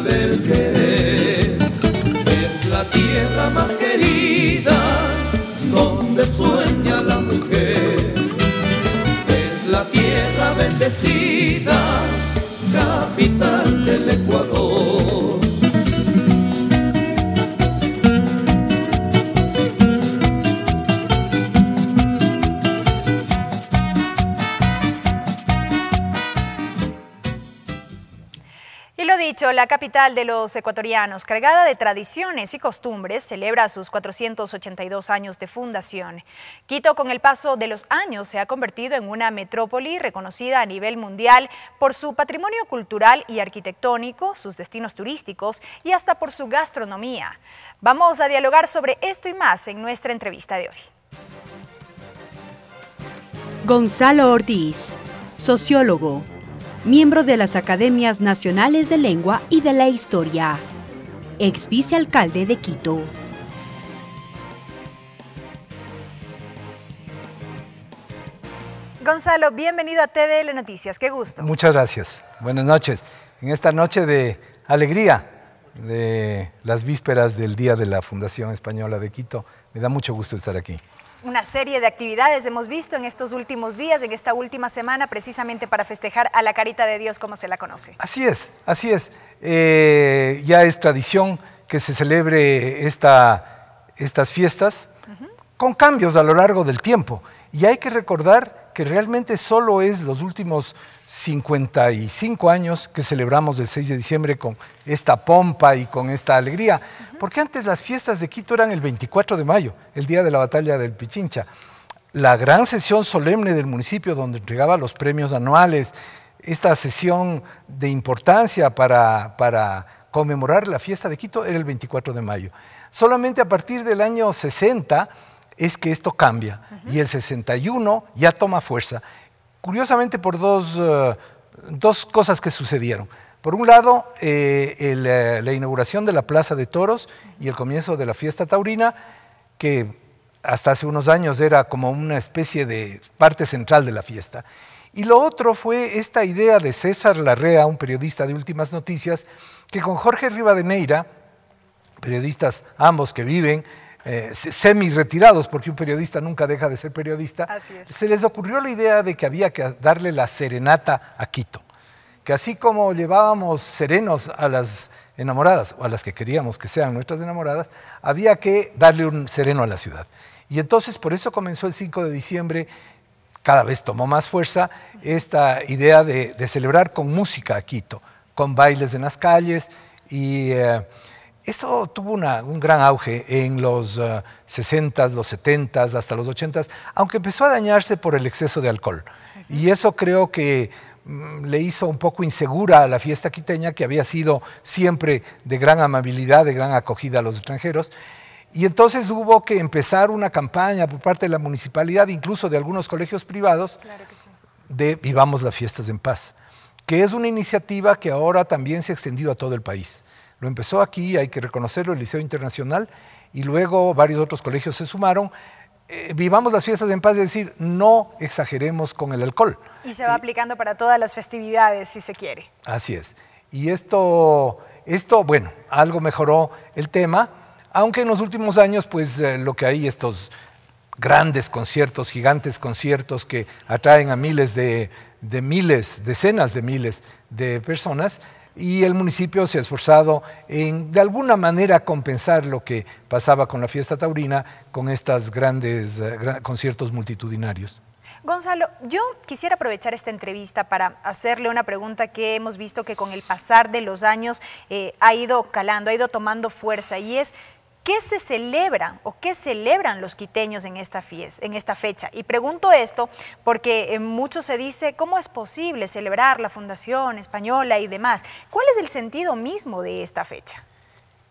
del querer. Es la tierra más querida donde sueña la mujer. Es la tierra bendecida, capital del Ecuador. Y lo dicho, la capital de los ecuatorianos, cargada de tradiciones y costumbres, celebra sus 482 años de fundación. Quito, con el paso de los años, se ha convertido en una metrópoli reconocida a nivel mundial por su patrimonio cultural y arquitectónico, sus destinos turísticos y hasta por su gastronomía. Vamos a dialogar sobre esto y más en nuestra entrevista de hoy. Gonzalo Ortiz, sociólogo, miembro de las Academias Nacionales de Lengua y de la Historia, ex vicealcalde de Quito. Gonzalo, bienvenido a TVL Noticias, qué gusto. Muchas gracias, buenas noches. En esta noche de alegría, de las vísperas del Día de la Fundación Española de Quito, me da mucho gusto estar aquí. Una serie de actividades hemos visto en estos últimos días, en esta última semana, precisamente para festejar a la Carita de Dios, como se la conoce. Así es, así es. Ya es tradición que se celebre estas fiestas con cambios a lo largo del tiempo. Y hay que recordar que realmente solo es los últimos 55 años que celebramos el 6 de diciembre con esta pompa y con esta alegría, porque antes las fiestas de Quito eran el 24 de mayo, el día de la batalla del Pichincha, la gran sesión solemne del municipio donde entregaba los premios anuales, esta sesión de importancia para conmemorar la fiesta de Quito era el 24 de mayo. Solamente a partir del año 60 es que esto cambia y el 61 ya toma fuerza. Curiosamente por dos cosas que sucedieron. Por un lado, la inauguración de la Plaza de Toros y el comienzo de la fiesta taurina, que hasta hace unos años era como una especie de parte central de la fiesta. Y lo otro fue esta idea de César Larrea, un periodista de Últimas Noticias, que con Jorge Rivadeneira, periodistas ambos que viven semi-retirados, porque un periodista nunca deja de ser periodista, se les ocurrió la idea de que había que darle la serenata a Quito, que así como llevábamos serenos a las enamoradas, o a las que queríamos que sean nuestras enamoradas, había que darle un sereno a la ciudad. Y entonces por eso comenzó el 5 de diciembre, cada vez tomó más fuerza esta idea de celebrar con música a Quito, con bailes en las calles y eso tuvo un gran auge en los 60s, los 70s, hasta los 80s, aunque empezó a dañarse por el exceso de alcohol. Y eso creo que le hizo un poco insegura a la fiesta quiteña, que había sido siempre de gran amabilidad, de gran acogida a los extranjeros. Y entonces hubo que empezar una campaña por parte de la municipalidad, incluso de algunos colegios privados, claro que sí, de Vivamos las Fiestas en Paz, que es una iniciativa que ahora también se ha extendido a todo el país. Lo empezó aquí, hay que reconocerlo, el Liceo Internacional, y luego varios otros colegios se sumaron. Vivamos las fiestas en paz, es decir, no exageremos con el alcohol. Y se va aplicando para todas las festividades, si se quiere. Así es. Y esto bueno, algo mejoró el tema, aunque en los últimos años, pues lo que hay, estos grandes conciertos, gigantes conciertos que atraen a miles decenas de miles de personas, y el municipio se ha esforzado en, de alguna manera, compensar lo que pasaba con la fiesta taurina con estos grandes conciertos multitudinarios. Gonzalo, yo quisiera aprovechar esta entrevista para hacerle una pregunta que hemos visto que con el pasar de los años ha ido calando, ha ido tomando fuerza, y es: ¿qué se celebran o qué celebran los quiteños en esta fecha? Y pregunto esto porque mucho se dice, ¿cómo es posible celebrar la Fundación Española y demás? ¿Cuál es el sentido mismo de esta fecha?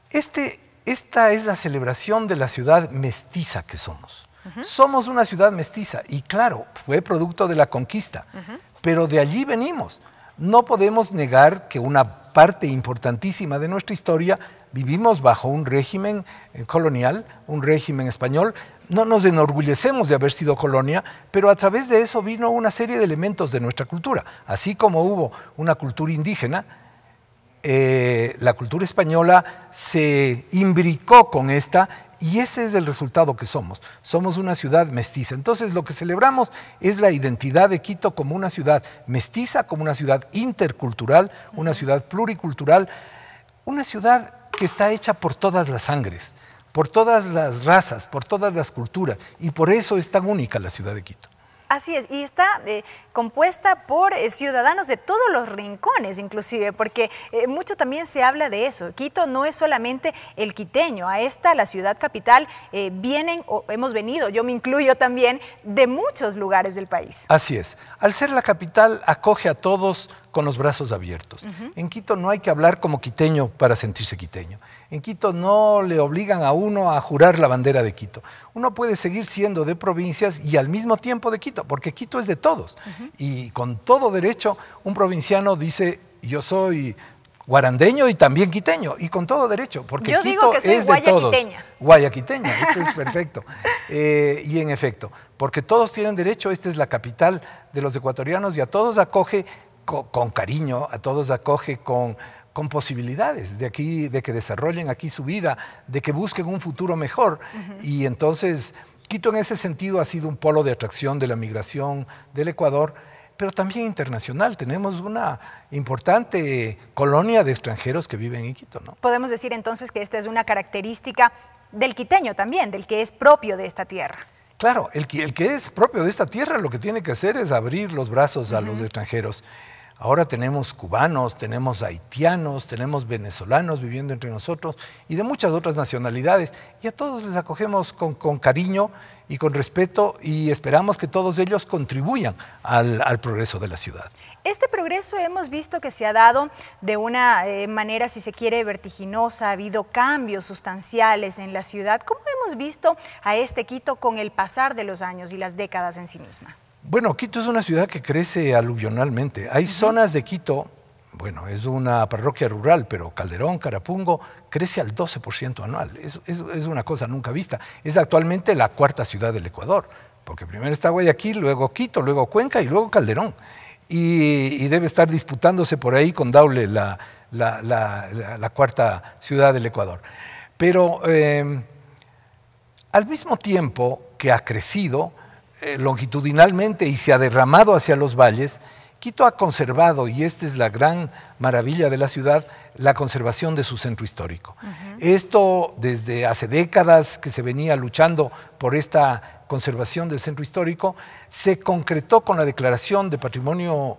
Esta es la celebración de la ciudad mestiza que somos. Somos una ciudad mestiza y claro, fue producto de la conquista, pero de allí venimos. No podemos negar que una parte importantísima de nuestra historia vivimos bajo un régimen colonial, un régimen español. No nos enorgullecemos de haber sido colonia, pero a través de eso vino una serie de elementos de nuestra cultura. Así como hubo una cultura indígena, la cultura española se imbricó con esta y ese es el resultado que somos. Somos una ciudad mestiza. Entonces lo que celebramos es la identidad de Quito como una ciudad mestiza, como una ciudad intercultural, una ciudad pluricultural, una ciudad que está hecha por todas las sangres, por todas las razas, por todas las culturas y por eso es tan única la ciudad de Quito. Así es, y está compuesta por ciudadanos de todos los rincones, inclusive, porque mucho también se habla de eso. Quito no es solamente el quiteño, a esta, la ciudad capital, vienen, o hemos venido, yo me incluyo también, de muchos lugares del país. Así es, al ser la capital acoge a todos con los brazos abiertos. En Quito no hay que hablar como quiteño para sentirse quiteño. En Quito no le obligan a uno a jurar la bandera de Quito. Uno puede seguir siendo de provincias y al mismo tiempo de Quito, porque Quito es de todos. Y con todo derecho, un provinciano dice, yo soy guarandeño y también quiteño, y con todo derecho, porque yo Quito digo que soy es de todos. Guayaquiteña, esto es perfecto. Y en efecto, porque todos tienen derecho, esta es la capital de los ecuatorianos y a todos acoge con cariño, a todos acoge con posibilidades de que desarrollen aquí su vida, de que busquen un futuro mejor. Y entonces, Quito en ese sentido ha sido un polo de atracción de la migración del Ecuador, pero también internacional. Tenemos una importante colonia de extranjeros que viven en Quito, ¿no? Podemos decir entonces que esta es una característica del quiteño también, del que es propio de esta tierra. Claro, el que es propio de esta tierra lo que tiene que hacer es abrir los brazos a los extranjeros. Ahora tenemos cubanos, tenemos haitianos, tenemos venezolanos viviendo entre nosotros y de muchas otras nacionalidades. Y a todos les acogemos con cariño y con respeto y esperamos que todos ellos contribuyan al progreso de la ciudad. Este progreso hemos visto que se ha dado de una manera, si se quiere, vertiginosa. Ha habido cambios sustanciales en la ciudad. ¿Cómo hemos visto a este Quito con el pasar de los años y las décadas en sí misma? Bueno, Quito es una ciudad que crece aluvionalmente. Hay zonas de Quito, bueno, es una parroquia rural, pero Calderón, Carapungo, crece al 12% anual. Es una cosa nunca vista. Es actualmente la cuarta ciudad del Ecuador, porque primero está Guayaquil, luego Quito, luego Cuenca y luego Calderón. Y debe estar disputándose por ahí con Daule la cuarta ciudad del Ecuador. Pero al mismo tiempo que ha crecido longitudinalmente y se ha derramado hacia los valles, Quito ha conservado, y esta es la gran maravilla de la ciudad, la conservación de su centro histórico. Esto desde hace décadas que se venía luchando por esta conservación del centro histórico, se concretó con la Declaración de Patrimonio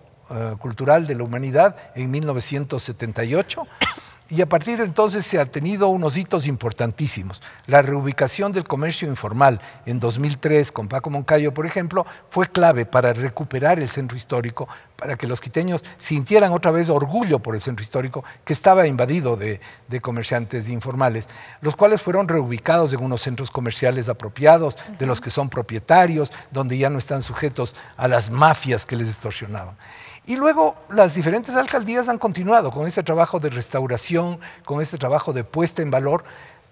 Cultural de la Humanidad en 1978, y a partir de entonces se han tenido unos hitos importantísimos. La reubicación del comercio informal en 2003 con Paco Moncayo, por ejemplo, fue clave para recuperar el centro histórico, para que los quiteños sintieran otra vez orgullo por el centro histórico que estaba invadido de comerciantes informales, los cuales fueron reubicados en unos centros comerciales apropiados, de los que son propietarios, donde ya no están sujetos a las mafias que les extorsionaban. Y luego las diferentes alcaldías han continuado con este trabajo de restauración, con este trabajo de puesta en valor,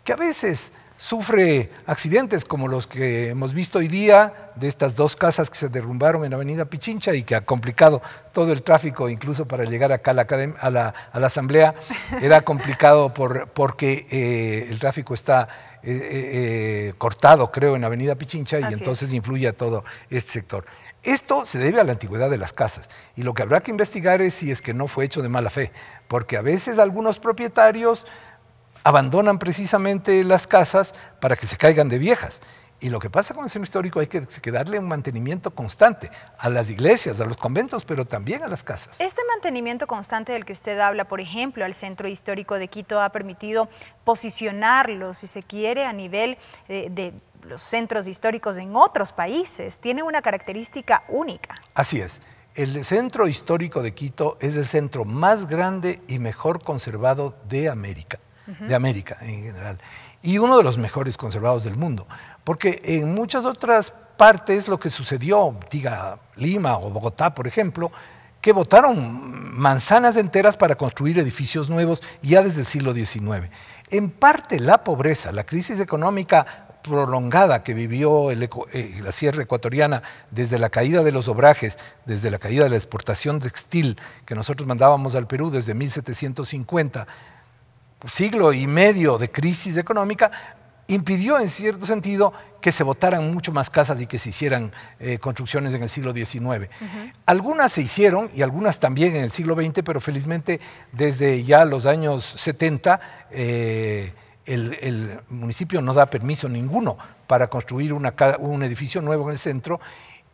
que a veces sufre accidentes como los que hemos visto hoy día, de estas dos casas que se derrumbaron en Avenida Pichincha y que ha complicado todo el tráfico, incluso para llegar acá a la asamblea. Era complicado porque el tráfico está cortado, creo, en Avenida Pichincha, y entonces influye a todo este sector. Esto se debe a la antigüedad de las casas y lo que habrá que investigar es si es que no fue hecho de mala fe, porque a veces algunos propietarios abandonan precisamente las casas para que se caigan de viejas. Y lo que pasa con el centro histórico hay que darle un mantenimiento constante a las iglesias, a los conventos, pero también a las casas. Este mantenimiento constante del que usted habla, por ejemplo, al centro histórico de Quito, ha permitido posicionarlo, si se quiere, a nivel de los centros históricos en otros países. Tiene una característica única. Así es. El centro histórico de Quito es el centro más grande y mejor conservado de América, de América en general, y uno de los mejores conservados del mundo, porque en muchas otras partes lo que sucedió, diga Lima o Bogotá, por ejemplo, que botaron manzanas enteras para construir edificios nuevos ya desde el siglo XIX. En parte la pobreza, la crisis económica prolongada que vivió la sierra ecuatoriana desde la caída de los obrajes, desde la caída de la exportación textil que nosotros mandábamos al Perú desde 1750, siglo y medio de crisis económica, impidió en cierto sentido que se botaran mucho más casas y que se hicieran construcciones en el siglo XIX. Algunas se hicieron y algunas también en el siglo XX, pero felizmente desde ya los años 70 el municipio no da permiso ninguno para construir un edificio nuevo en el centro,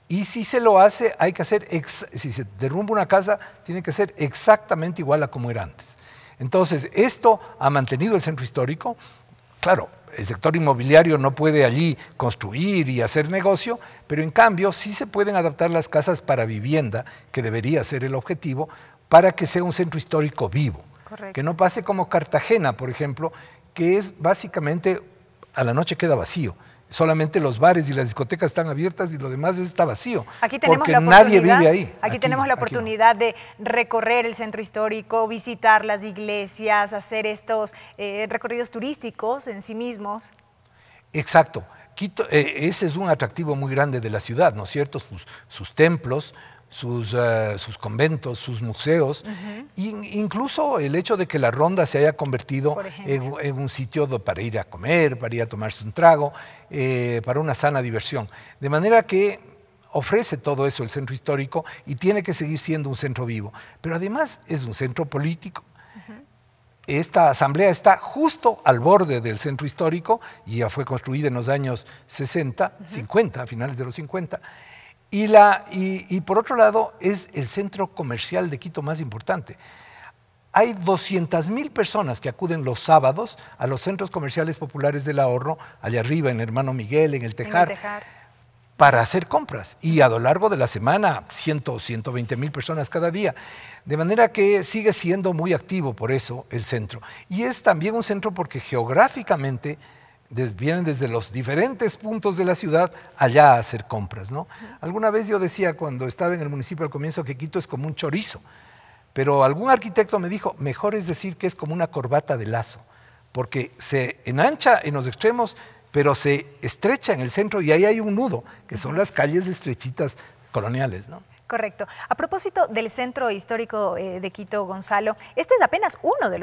y si se lo hace, hay que hacer, si se derrumba una casa, tiene que ser exactamente igual a como era antes. Entonces, esto ha mantenido el centro histórico. Claro, el sector inmobiliario no puede allí construir y hacer negocio, pero en cambio sí se pueden adaptar las casas para vivienda, que debería ser el objetivo, para que sea un centro histórico vivo. Correcto. Que no pase como Cartagena, por ejemplo, que es básicamente a la noche queda vacío. Solamente los bares y las discotecas están abiertas y lo demás está vacío. Aquí tenemos porque la nadie vive ahí. Aquí tenemos la oportunidad de recorrer el centro histórico, visitar las iglesias, hacer estos recorridos turísticos en sí mismos. Exacto. Quito, ese es un atractivo muy grande de la ciudad, ¿no es cierto? Sus templos, sus conventos, sus museos, incluso el hecho de que la Ronda se haya convertido en un sitio para ir a comer, para ir a tomarse un trago, para una sana diversión. De manera que ofrece todo eso el centro histórico y tiene que seguir siendo un centro vivo. Pero además es un centro político. Esta asamblea está justo al borde del centro histórico y ya fue construida en los años 60, 50, a finales de los 50. Y por otro lado, es el centro comercial de Quito más importante. Hay 200.000 personas que acuden los sábados a los centros comerciales populares del ahorro, allá arriba en Hermano Miguel, en el Tejar, para hacer compras. Y a lo largo de la semana, 120.000 personas cada día. De manera que sigue siendo muy activo por eso el centro. Y es también un centro porque geográficamente vienen desde los diferentes puntos de la ciudad allá a hacer compras, ¿no? Alguna vez yo decía cuando estaba en el municipio al comienzo que Quito es como un chorizo, pero algún arquitecto me dijo, mejor es decir que es como una corbata de lazo, porque se enancha en los extremos, pero se estrecha en el centro y ahí hay un nudo, que son las calles estrechitas coloniales, ¿no? Correcto. A propósito del centro histórico de Quito, Gonzalo, este es apenas uno de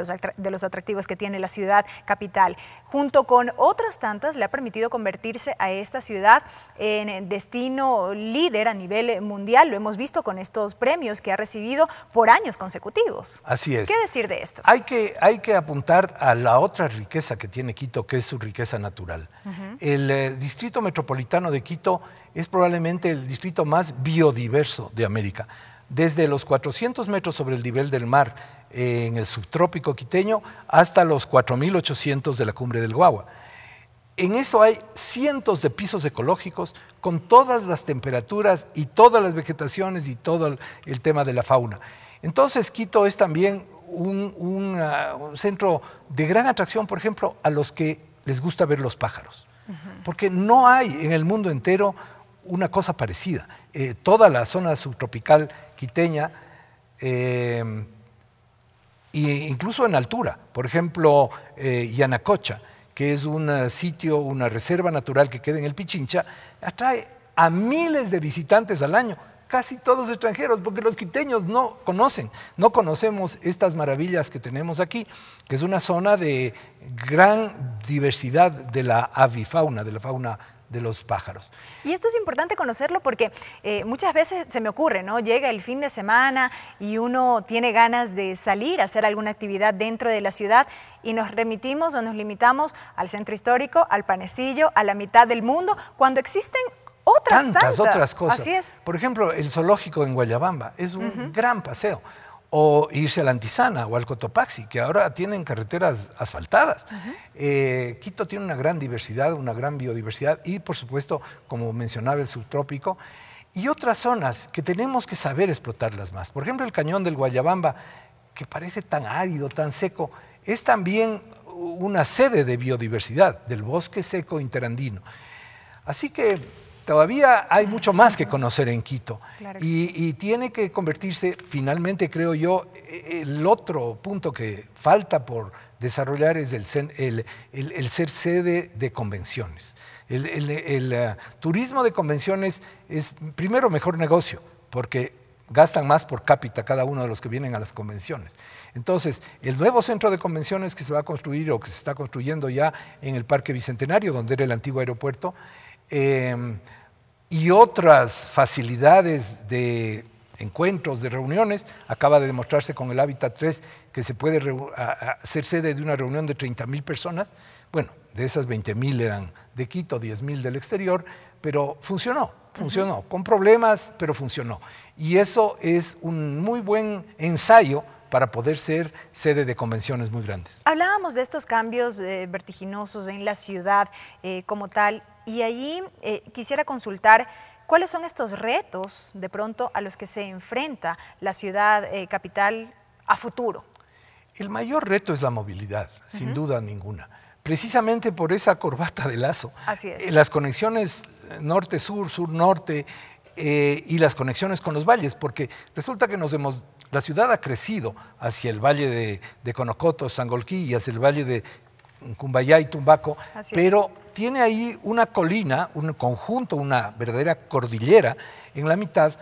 los atractivos que tiene la ciudad capital. Junto con otras tantas, le ha permitido convertirse a esta ciudad en destino líder a nivel mundial. Lo hemos visto con estos premios que ha recibido por años consecutivos. Así es. ¿Qué decir de esto? Hay que apuntar a la otra riqueza que tiene Quito, que es su riqueza natural. El distrito metropolitano de Quito es probablemente el distrito más biodiverso de América. Desde los 400 metros sobre el nivel del mar en el subtrópico quiteño hasta los 4.800 de la cumbre del Guagua. En eso hay cientos de pisos ecológicos con todas las temperaturas y todas las vegetaciones y todo el tema de la fauna. Entonces Quito es también un centro de gran atracción, por ejemplo, a los que les gusta ver los pájaros. Porque no hay en el mundo entero una cosa parecida. Toda la zona subtropical quiteña, incluso en altura, por ejemplo, Yanacocha, que es un sitio, una reserva natural que queda en el Pichincha, atrae a miles de visitantes al año, casi todos extranjeros, porque los quiteños no conocemos estas maravillas que tenemos aquí, que es una zona de gran diversidad de la avifauna, de la fauna de los pájaros. Y esto es importante conocerlo porque muchas veces se me ocurre, ¿no? Llega el fin de semana y uno tiene ganas de salir a hacer alguna actividad dentro de la ciudad y nos remitimos o nos limitamos al centro histórico, al Panecillo, a la mitad del mundo, cuando existen tantas otras cosas. Así es. Por ejemplo, el zoológico en Guayabamba es un gran paseo. O irse a la Antisana o al Cotopaxi, que ahora tienen carreteras asfaltadas. Quito tiene una gran diversidad, una gran biodiversidad y, por supuesto, como mencionaba, el subtrópico y otras zonas que tenemos que saber explotarlas más. Por ejemplo, el cañón del Guayabamba, que parece tan árido, tan seco, es también una sede de biodiversidad del bosque seco interandino. Así que todavía hay mucho más que conocer en Quito. Claro que y tiene que convertirse, finalmente, creo yo, el otro punto que falta por desarrollar es el ser sede de convenciones. El turismo de convenciones es, primero, mejor negocio, porque gastan más por cápita cada uno de los que vienen a las convenciones. Entonces, el nuevo centro de convenciones que se va a construir o que se está construyendo ya en el Parque Bicentenario, donde era el antiguo aeropuerto, y otras facilidades de encuentros, de reuniones, acaba de demostrarse con el Hábitat 3 que se puede ser sede de una reunión de 30,000 personas. Bueno, de esas 20,000 eran de Quito, 10,000 del exterior, pero funcionó, con problemas, pero funcionó. Y eso es un muy buen ensayo para poder ser sede de convenciones muy grandes. Hablábamos de estos cambios vertiginosos en la ciudad como tal, y allí quisiera consultar cuáles son estos retos de pronto a los que se enfrenta la ciudad capital a futuro. El mayor reto es la movilidad, sin duda ninguna. Precisamente por esa corbata de lazo. Así es. Las conexiones norte-sur, sur-norte y las conexiones con los valles, porque resulta que la ciudad ha crecido hacia el valle de Conocoto, Sangolquí y hacia el valle de Cumbayá y Tumbaco, pero tiene ahí una colina, un conjunto, una verdadera cordillera en la mitad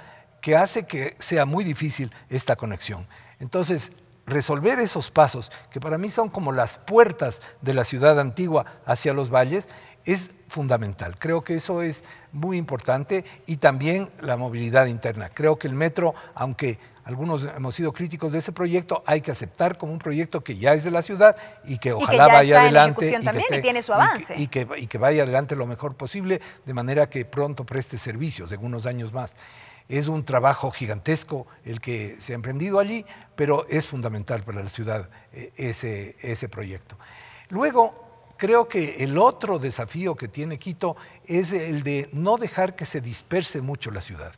que hace que sea muy difícil esta conexión. Entonces, resolver esos pasos, que para mí son como las puertas de la ciudad antigua hacia los valles, es fundamental. Creo que eso es muy importante, y también la movilidad interna. Creo que el metro, aunque algunos hemos sido críticos de ese proyecto, hay que aceptar como un proyecto que ya es de la ciudad y que ojalá vaya adelante y tiene su avance. Y que vaya adelante lo mejor posible, de manera que pronto preste servicios en unos años más. Es un trabajo gigantesco el que se ha emprendido allí, pero es fundamental para la ciudad ese proyecto. Luego, creo que el otro desafío que tiene Quito es el de no dejar que se disperse mucho la ciudad.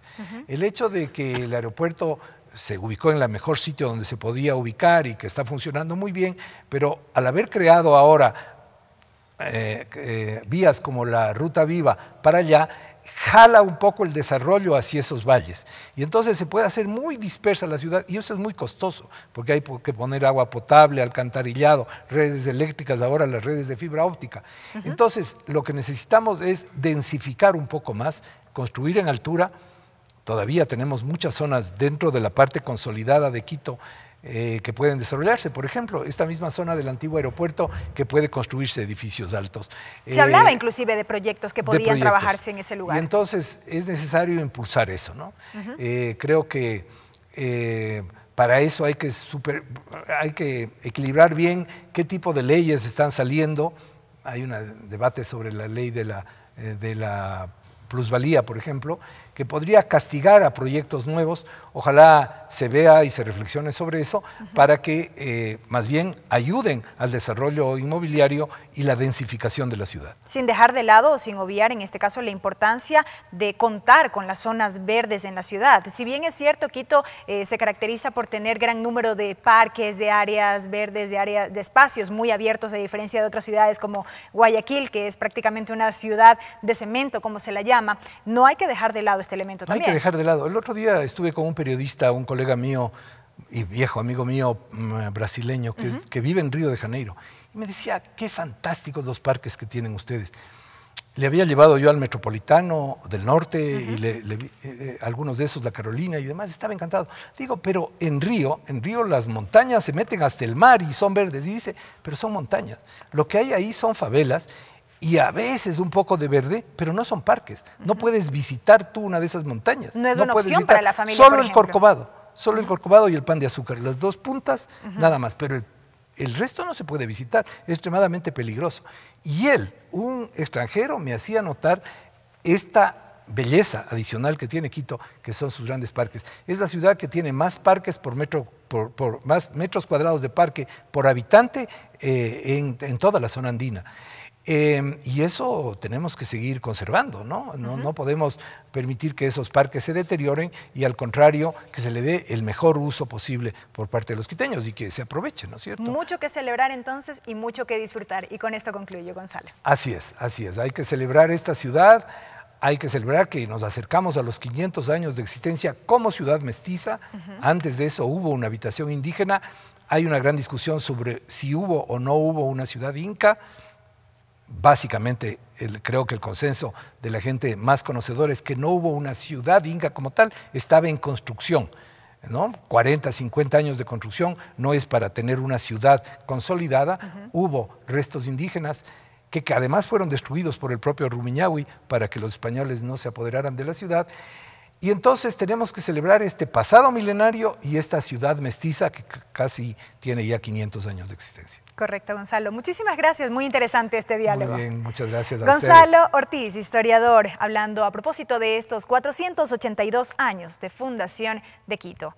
El hecho de que el aeropuerto se ubicó en el mejor sitio donde se podía ubicar y que está funcionando muy bien, pero al haber creado ahora vías como la Ruta Viva para allá, jala un poco el desarrollo hacia esos valles, y entonces se puede hacer muy dispersa la ciudad, y eso es muy costoso, porque hay que poner agua potable, alcantarillado, redes eléctricas, ahora las redes de fibra óptica. Entonces, lo que necesitamos es densificar un poco más, construir en altura. Todavía tenemos muchas zonas dentro de la parte consolidada de Quito que pueden desarrollarse. Por ejemplo, esta misma zona del antiguo aeropuerto, que puede construirse edificios altos. Se hablaba inclusive de proyectos que podían trabajarse en ese lugar. Y entonces es necesario impulsar eso, ¿no? Creo que para eso hay que equilibrar bien qué tipo de leyes están saliendo. Hay un debate sobre la ley de la plusvalía, por ejemplo, que podría castigar a proyectos nuevos. Ojalá se vea y se reflexione sobre eso para que más bien ayuden al desarrollo inmobiliario y la densificación de la ciudad. Sin dejar de lado o sin obviar en este caso la importancia de contar con las zonas verdes en la ciudad. Si bien es cierto, Quito se caracteriza por tener gran número de parques, de áreas verdes, de espacios muy abiertos, a diferencia de otras ciudades como Guayaquil, que es prácticamente una ciudad de cemento, como se la llama, no hay que dejar de lado este elemento también. Hay que dejar de lado. El otro día estuve con un periodista, un colega mío y viejo amigo mío brasileño que vive en Río de Janeiro, y me decía, qué fantásticos los parques que tienen ustedes. Le había llevado yo al Metropolitano del Norte y algunos de esos, la Carolina y demás, estaba encantado. Digo, pero en Río las montañas se meten hasta el mar y son verdes. Y dice, pero son montañas. Lo que hay ahí son favelas y a veces un poco de verde, pero no son parques. No puedes visitar tú una de esas montañas. No es una opción para la familia, solo el Corcovado, solo el Corcovado y el Pan de Azúcar, las dos puntas, nada más, pero el resto no se puede visitar, es extremadamente peligroso. Y él, un extranjero, me hacía notar esta belleza adicional que tiene Quito, que son sus grandes parques. Es la ciudad que tiene más parques por más metros cuadrados de parque por habitante en toda la zona andina. Y eso tenemos que seguir conservando, ¿no? No podemos permitir que esos parques se deterioren y, al contrario, que se le dé el mejor uso posible por parte de los quiteños y que se aprovechen, ¿no es cierto? Mucho que celebrar entonces y mucho que disfrutar. Y con esto concluyo, Gonzalo. Así es, así es. Hay que celebrar esta ciudad, hay que celebrar que nos acercamos a los 500 años de existencia como ciudad mestiza. Antes de eso hubo una habitación indígena. Hay una gran discusión sobre si hubo o no hubo una ciudad inca. básicamente creo que el consenso de la gente más conocedora es que no hubo una ciudad inca como tal, estaba en construcción, ¿no? 40, 50 años de construcción no es para tener una ciudad consolidada. Hubo restos indígenas que además fueron destruidos por el propio Rumiñahui para que los españoles no se apoderaran de la ciudad. Y entonces tenemos que celebrar este pasado milenario y esta ciudad mestiza que casi tiene ya 500 años de existencia. Correcto, Gonzalo. Muchísimas gracias, muy interesante este diálogo. Muy bien, muchas gracias a Gonzalo ustedes. Ortiz, historiador, hablando a propósito de estos 482 años de fundación de Quito.